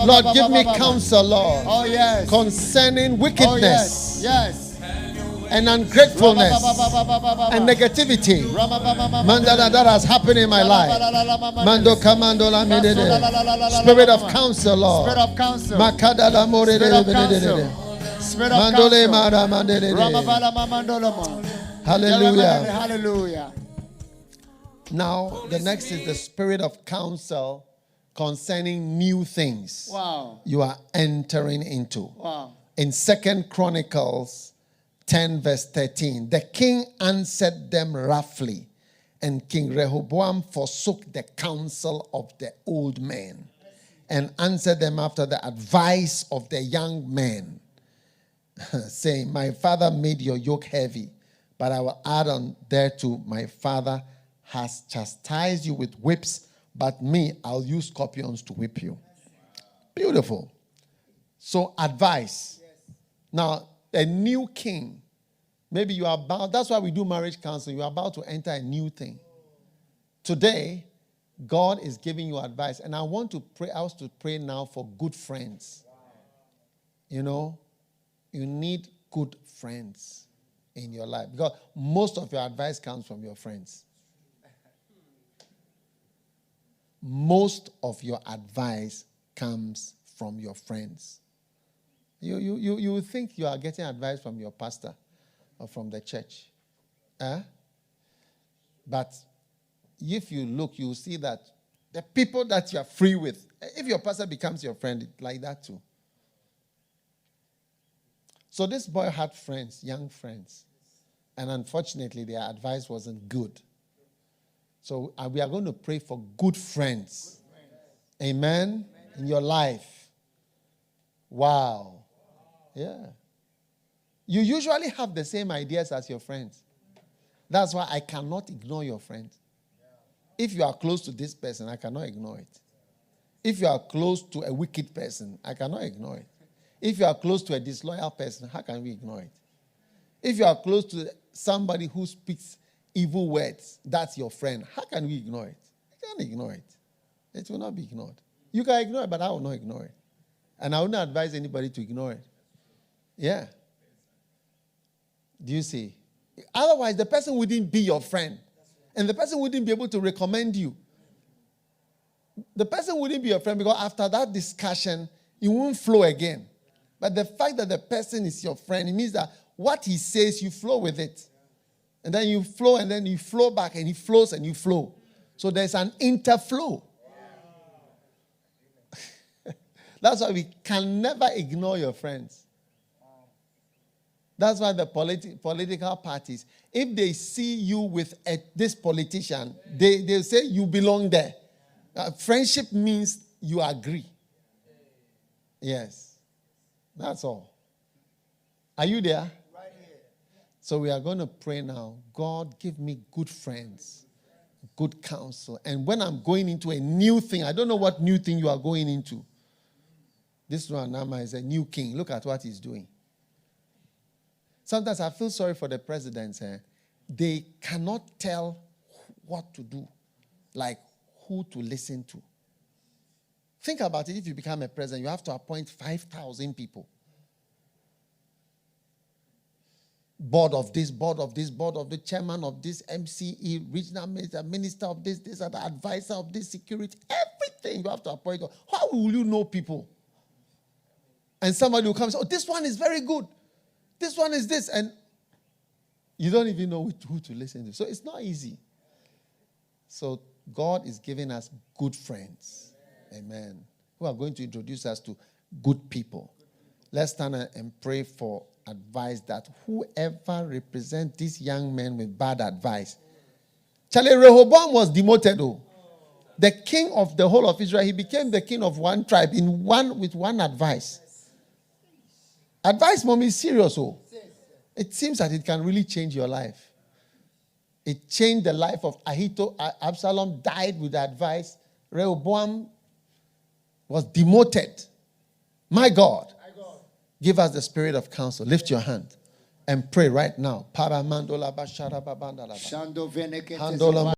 Lord, give me counsel, Lord. Oh, yes. Concerning wickedness. Oh, yes. Yes. And ungratefulness and negativity Mandala, that has happened in my life. Mando Kamandola Midede. Spirit of counsel, Lord. Spirit of counsel. Makadala Morede. Spirit of Mandole counsel. Mara Mandede. Hallelujah. Hallelujah. Now, the next is the spirit of counsel concerning new things. Wow. You are entering into. Wow. In 2 Chronicles 10 verse 13, the king answered them roughly, and King Rehoboam forsook the counsel of the old men and answered them after the advice of the young men, saying, my father made your yoke heavy, but I will add on thereto, my father has chastised you with whips, but me, I'll use scorpions to whip you. Beautiful. So advice. Now, a new king. Maybe you are about, that's why we do marriage counseling. You are about to enter a new thing. Today, God is giving you advice. And I want to pray, I want to pray now for good friends. You know, you need good friends in your life. Because most of your advice comes from your friends. Most of your advice comes from your friends. You think you are getting advice from your pastor or from the church. But if you look, you will see that the people that you are free with, if your pastor becomes your friend, it's like that too. So this boy had friends, young friends. And unfortunately, their advice wasn't good. So we are going to pray for good friends. Amen? In your life. Wow. Yeah. You usually have the same ideas as your friends. That's why I cannot ignore your friends. If you are close to this person, I cannot ignore it. If you are close to a wicked person, I cannot ignore it. If you are close to a disloyal person, how can we ignore it? If you are close to somebody who speaks evil words, that's your friend. How can we ignore it? I can't ignore it. It will not be ignored. You can ignore it, but I will not ignore it. And I would not advise anybody to ignore it. Yeah. Do you see? Otherwise, the person wouldn't be your friend. And the person wouldn't be able to recommend you. The person wouldn't be your friend because after that discussion, it won't flow again. But the fact that the person is your friend, it means that what he says, you flow with it. And then you flow, and then you flow back, and he flows, and you flow. So there's an interflow. That's why we can never ignore your friends. That's why the political parties, if they see you with this politician, they say you belong there. Friendship means you agree. Yes. That's all. Are you there? Right here. So we are going to pray now. God, give me good friends, good counsel. And when I'm going into a new thing, I don't know what new thing you are going into. This one, Nama, is a new king. Look at what he's doing. Sometimes I feel sorry for the presidents. They cannot tell what to do, like who to listen to. Think about it. If you become a president, you have to appoint 5,000 people. Board of this, board of this, board of the chairman of this, MCE, regional minister of this, and the advisor of this, security, everything you have to appoint. How will you know people? And somebody will come and say, oh, this one is very good. This one is this. And you don't even know who to listen to. So it's not easy. So God is giving us good friends. Amen. Who are going to introduce us to good people. Let's stand and pray for advice that whoever represents these young men with bad advice. Charlie Rehoboam was demoted. The king of the whole of Israel, he became the king of one tribe with one advice. Advice, mom, is serious. It seems that it can really change your life. It changed the life of Absalom died with advice. Rehoboam was demoted. My God, give us the spirit of counsel. Lift your hand and pray right now.